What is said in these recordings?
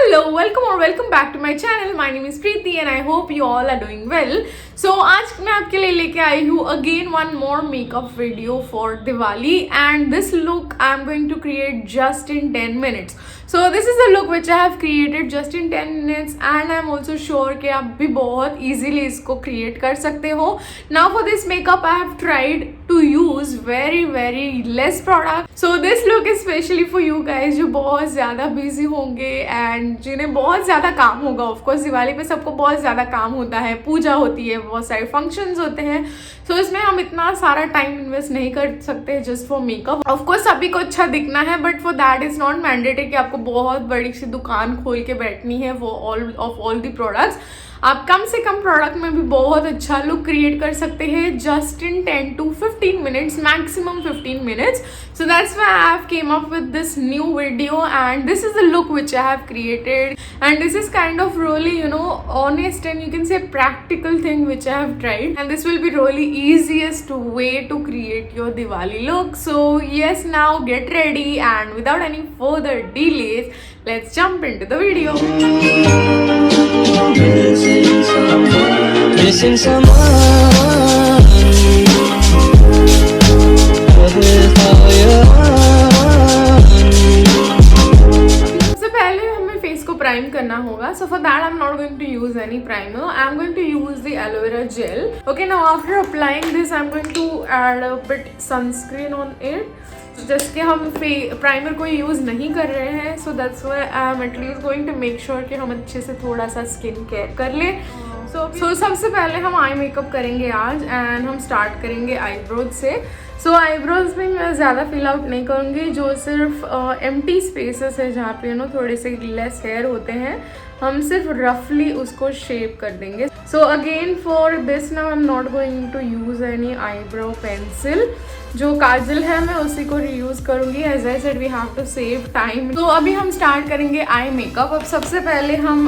Hello, welcome or welcome back to my channel. My name is Preeti and I hope you all are doing well. So आज मैं आपके लिए लेके आई हूँ again one more makeup video for Diwali and this look I am going to create just in 10 minutes. So this is the look which I have created just in 10 minutes and I am also sure कि आप भी बहुत easily इसको create कर सकते हो. Now for this makeup I have tried to use very less product. So this look is specially for you guys जो बहुत ज़्यादा busy होंगे and जिन्हें बहुत ज़्यादा काम होगा. Of course दिवाली पे सबको बहुत ज़्यादा काम होता है, पूजा होती है, बहुत सारे फंक्शंस होते हैं. So इसमें हम इतना सारा टाइम इन्वेस्ट नहीं कर सकते just for makeup. Of course सभी को अच्छा दिखना है but for that is not mandatory कि आपको बहुत बड़ी सी दुकान खोल के बैठनी है वो ऑल दी प्रोडक्ट्स. आप कम से कम प्रोडक्ट में भी बहुत अच्छा लुक क्रिएट कर सकते हैं just in 10 to 15 minutes, maximum 15 minutes. So that's why I have came up with this new video and this is the look which I have created and this is kind of really honest and you can say practical thing which I have tried and this will be really easiest way to create your Diwali look. So yes, now get ready and without any further delays let's jump into the video. Missing someone without you. सबसे पहले हमें face को prime करना होगा. So for that I'm not going to use any primer. I'm going to use the aloe vera gel. Okay, now after applying this I'm going to add a bit sunscreen on it. Just कि हम primer को use नहीं कर रहे हैं. So that's why I am at least going to make sure कि हम अच्छे से थोड़ा सा स्किन केयर कर लें. सो सबसे पहले हम आई मेकअप करेंगे आज एंड हम स्टार्ट करेंगे आईब्रोज से. सो आईब्रोज में मैं ज़्यादा फिल आउट नहीं करूँगी. जो सिर्फ एम्प्टी स्पेसेस है जहाँ पे थोड़े से लेस हेयर होते हैं हम सिर्फ रफली उसको शेप कर देंगे. So again for this now I am not going to use any eyebrow pencil. जो काजल है मैं उसी को रीयूज़ करूँगी. As I said we have to save time. तो अभी हम स्टार्ट करेंगे आई मेकअप. अब सबसे पहले हम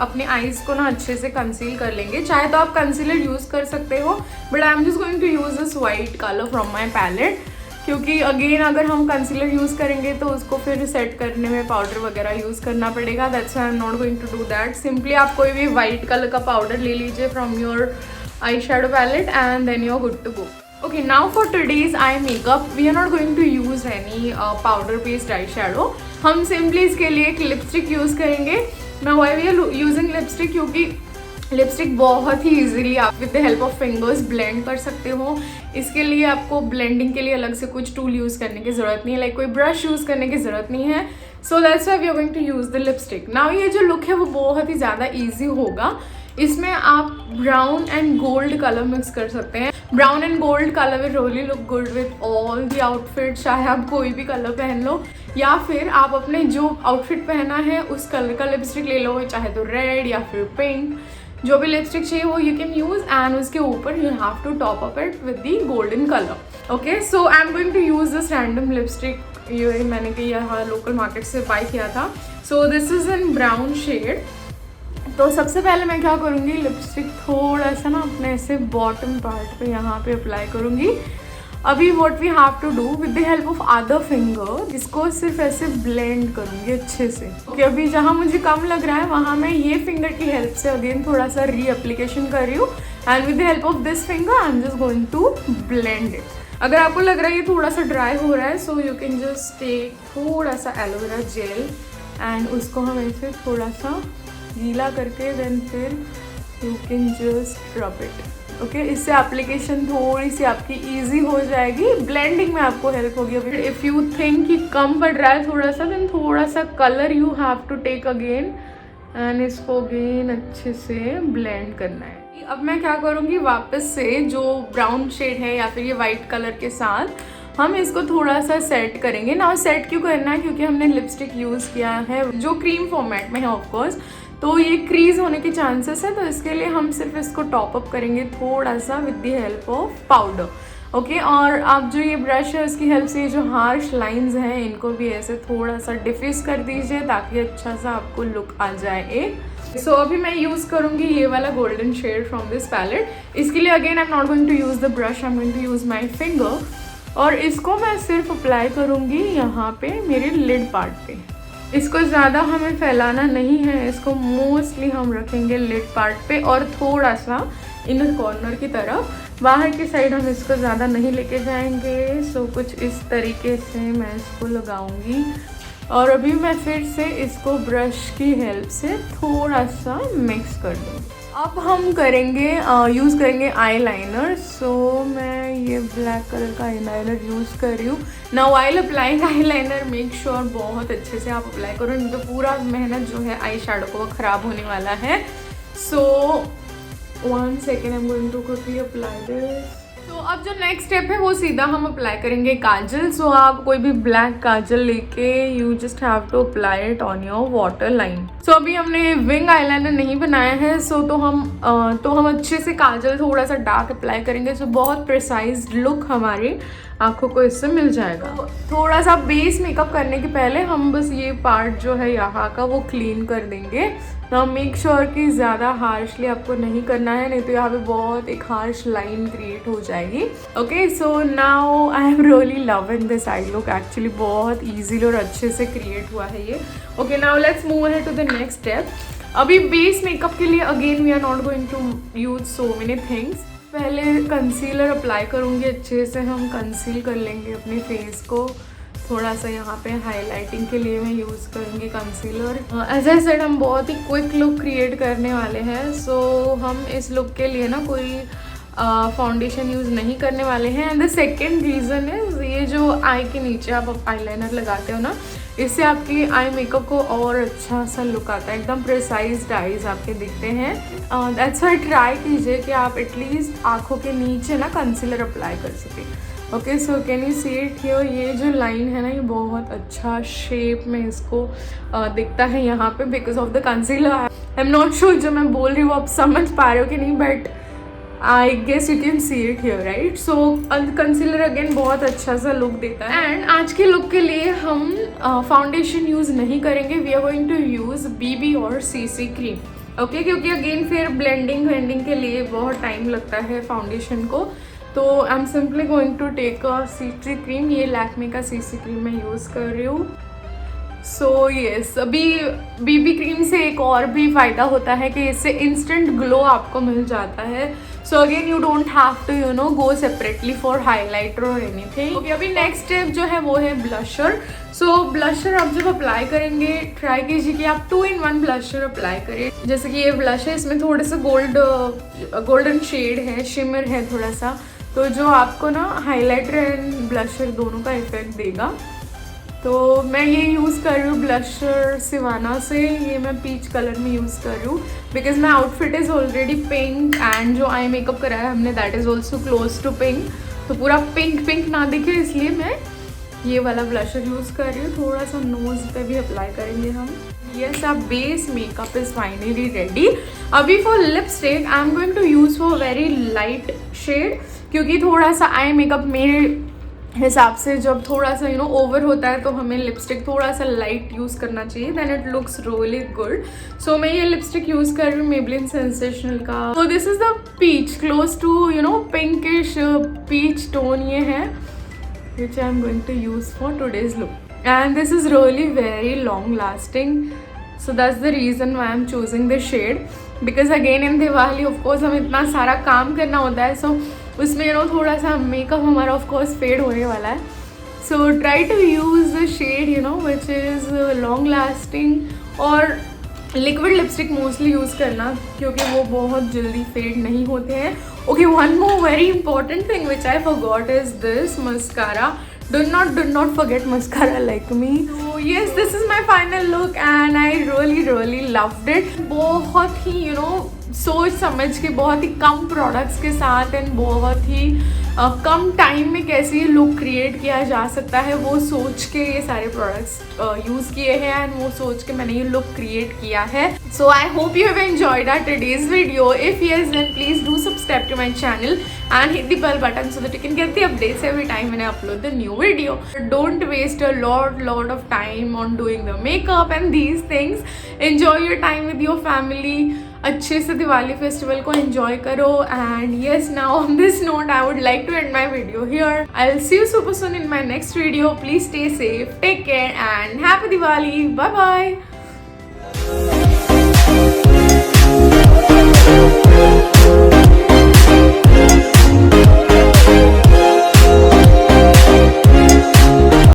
अपने आईज को ना अच्छे से कंसील कर लेंगे. चाहे तो आप कंसीलर यूज़ कर सकते हो but I am just going to use this white colour from my palette क्योंकि अगेन अगर हम कंसीलर यूज़ करेंगे तो उसको फिर सेट करने में पाउडर वगैरह यूज़ करना पड़ेगा. That's why I am not going to do that. Simply आप कोई भी वाइट कलर का पाउडर ले लीजिए from your eye shadow palette and then you are good to go. Okay, now for today's eye makeup we are not going to use any powder based eyeshadow. हम simply इसके लिए एक lipstick use करेंगे. Now why we are using lipstick क्योंकि lipstick बहुत ही easily आप with the help of fingers blend कर सकते हो. इसके लिए आपको ब्लेंडिंग के लिए अलग से कुछ टूल यूज़ करने की ज़रूरत नहीं है, लाइक कोई ब्रश यूज़ करने की ज़रूरत नहीं है. So that's why we are going to use the lipstick. Now ये जो लुक है वो बहुत ही ज़्यादा ईजी होगा. इसमें आप brown and gold colour mix कर सकते हैं. Brown and gold colour will really look good with all the outfit. चाहे आप कोई भी कलर पहन लो या फिर आप अपने जो आउटफिट पहना है उस कलर का लिपस्टिक ले लो, चाहे तो रेड या फिर पिंक. जो भी लिपस्टिक चाहिए वो यू कैन यूज़ एंड उसके ऊपर you have to top up it with the golden colour. Okay, so I am going to use this random lipstick. ये मैंने कि यहाँ लोकल मार्केट से बाय किया था. So this is in brown shade. तो सबसे पहले मैं क्या करूँगी, लिपस्टिक थोड़ा सा ना अपने ऐसे बॉटम पार्ट पे यहाँ पे अप्लाई करूँगी. अभी what we have to do with the help of other finger इसको सिर्फ ऐसे ब्लेंड करूँगी अच्छे से. ओके, अभी जहाँ मुझे कम लग रहा है वहाँ मैं ये फिंगर की हेल्प से अगेन थोड़ा सा री एप्लीकेशन कर रही हूँ and with the help of this finger I am just going to blend it. अगर आपको लग रहा है ये थोड़ा सा ड्राई हो रहा है so you can just take थोड़ा सा एलोवेरा जेल एंड उसको हम ऐसे थोड़ा सा गीला करके देन फिर you can just rub it. Okay, इससे एप्लीकेशन थोड़ी सी आपकी इजी हो जाएगी. ब्लेंडिंग में आपको हेल्प होगी. इफ़ यू थिंक कि कम पड़ रहा है थोड़ा सा देन थोड़ा सा colour you have to take again and इसको अगेन अच्छे से ब्लेंड करना है. अब मैं क्या करूँगी, वापस से जो ब्राउन शेड है या फिर ये वाइट कलर के साथ हम इसको थोड़ा सा सेट करेंगे. ना सेट क्यों करना है क्योंकि हमने लिपस्टिक यूज़ किया है जो क्रीम फॉर्मेट में है ऑफकोर्स, तो ये क्रीज होने के चांसेस है. तो इसके लिए हम सिर्फ इसको टॉप अप करेंगे थोड़ा सा with the help of powder. Okay, और आप जो ये ब्रश है उसकी हेल्प से ये जो हार्श लाइंस हैं इनको भी ऐसे थोड़ा सा डिफ्यूज कर दीजिए ताकि अच्छा सा आपको लुक आ जाए एक. सो अभी मैं यूज़ करूँगी ये वाला golden shade from this palette. इसके लिए again I am not going to use the brush, I am going to use my finger और इसको मैं सिर्फ अप्लाई करूँगी यहाँ पे मेरे लिड पार्ट पे. इसको ज़्यादा हमें फैलाना नहीं है, इसको मोस्टली हम रखेंगे लिड पार्ट पे और थोड़ा सा इनर कॉर्नर की तरफ। बाहर की साइड हम इसको ज़्यादा नहीं लेके जाएंगे। सो कुछ इस तरीके से मैं इसको लगाऊंगी और अभी मैं फिर से इसको ब्रश की हेल्प से थोड़ा सा मिक्स कर दूँगी। अब हम करेंगे यूज़ करेंगे आई लाइनर। सो मैं ये ब्लैक कलर का आई लाइनर यूज़ कर रही हूँ। Now while applying eye liner make sure बहुत अच्छे से आप अप्लाई करो, नहीं तो पूरा मेहनत जो है आई शेडो को वो ख़राब होने वाला है। So 1 second I am going to quickly apply this. तो अब जो नेक्स्ट स्टेप है वो सीधा हम अप्लाई करेंगे काजल। सो आप कोई भी ब्लैक काजल लेके you just have to apply it on your water line. So अभी हमने विंग आईलाइनर नहीं बनाया है, सो तो हम अच्छे से काजल थोड़ा सा डार्क अप्लाई करेंगे। सो बहुत प्रिसाइज लुक हमारी आंखों को इससे मिल जाएगा। तो थोड़ा सा बेस मेकअप करने के पहले हम बस ये पार्ट जो है यहाँ का वो क्लीन कर देंगे। ना मेक श्योर कि ज़्यादा हार्शली आपको नहीं करना है, नहीं तो यहाँ पे बहुत एक हार्श लाइन क्रिएट हो जाएगी। Okay, so now I am really loving this eye look. Actually बहुत ईजीली और अच्छे से क्रिएट हुआ है ये। Okay, now let's move ahead to the next step. अभी बेस मेकअप के लिए again we are not going to use so many things. पहले कंसीलर अप्लाई करूँगी, अच्छे से हम कंसील कर लेंगे अपने फेस को। थोड़ा सा यहाँ पे हाईलाइटिंग के लिए मैं यूज़ करूँगी कंसीलर। एज आई सेड हम बहुत ही क्विक लुक क्रिएट करने वाले हैं। सो हम इस लुक के लिए ना कोई फाउंडेशन यूज़ नहीं करने वाले हैं। And the second reason is ये जो आई के नीचे आप आईलाइनर लगाते हो ना, इससे आपकी आई मेकअप को और अच्छा सा लुक आता है, एकदम प्रिसाइज्ड आईज आपके दिखते हैं। दैट्स व्हाई ट्राई कीजिए कि आप एटलीस्ट आँखों के नीचे ना कंसीलर अप्लाई कर सकें। Okay, so can you see it here. ये जो लाइन है ना, ये बहुत अच्छा शेप में इसको दिखता है यहाँ पे because of the concealer. I am not sure जो मैं बोल रही हूँ आप समझ पा रहे हो कि नहीं, but I guess you can see it here, right. So concealer again बहुत अच्छा सा लुक देता है। एंड आज के लुक के लिए हम फाउंडेशन यूज़ नहीं करेंगे। We are going to use BB और सीसी क्रीम। ओके, क्योंकि अगेन फिर ब्लेंडिंग के लिए बहुत टाइम लगता है फाउंडेशन को। तो I am simply going to take a CC cream. ये लैक्मे का सीसी क्रीम मैं यूज़ कर रही हूँ। सो येस, अभी बीबी क्रीम से एक और भी फ़ायदा होता है कि इससे इंस्टेंट ग्लो आपको मिल जाता है। So again you don't have to you know go separately for highlighter और एनीथिंग। ओके, अभी नेक्स्ट स्टेप जो है वो है ब्लशर। सो ब्लशर आप जब अप्लाई करेंगे ट्राई कीजिए कि आप 2-in-1 ब्लशर अप्लाई करें। जैसे कि ये ब्लश है, इसमें थोड़े से गोल्डन शेड है, शिमर है थोड़ा सा, तो जो आपको ना हाइलाइटर एंड ब्लशर दोनों का इफेक्ट देगा। तो मैं ये यूज़ कर रही हूँ ब्लशर सिवाना से। ये मैं पीच कलर में यूज़ कर रही हूँ because my outfit is already pink and जो आई मेकअप कराया हमने that is also close to pink. तो पूरा पिंक ना दिखे इसलिए मैं ये वाला ब्लशर यूज़ कर रही हूँ। थोड़ा सा नोज़ पे भी अप्लाई करेंगे हम। यस, आप base makeup is finally ready. अभी for lipstick I am going to use for very light shade, क्योंकि थोड़ा सा आई मेकअप मेरे हिसाब से जब थोड़ा सा यू नो ओवर होता है तो हमें लिपस्टिक थोड़ा सा लाइट यूज़ करना चाहिए, then it looks really good. So मैं ये लिपस्टिक यूज़ कर रही हूँ मेबलिन सेंसेशनल का। तो this is the peach, close to you know pinkish peach tone ये है, which I am going to use for today's look. And this is really very long lasting, so that's the reason why I am choosing this shade. Because again in Diwali of course हम इतना सारा काम करना होता है, सो उसमें यू नो थोड़ा सा मेकअप हमारा ऑफकोर्स फेड होने वाला है। So try to use the shade you know which is long lasting, और लिक्विड लिपस्टिक मोस्टली यूज़ करना क्योंकि वो बहुत जल्दी फेड नहीं होते हैं। Okay, one more very important thing which I forgot is this mascara. Do not forget mascara like me. So yes, this is my final look and I really loved it. बहुत ही you know सोच समझ के, बहुत ही कम products के साथ and बहुत ही कम time में कैसे ये लुक क्रिएट किया जा सकता है वो सोच के ये सारे प्रोडक्ट्स यूज़ किए हैं एंड वो सोच के मैंने ये लुक क्रिएट किया है। So I hope you have enjoyed our today's video. If yes then please do subscribe to my channel and hit the bell button so that you can get the updates every time when I upload the new video. Don't waste a lot of time on doing the makeup and these things. Enjoy your time with your family. अच्छे से Diwali festival को enjoy करो. And yes, now on this note I would like to end my video here. I'll see you super soon in my next video. Please stay safe, take care and happy Diwali. Bye bye.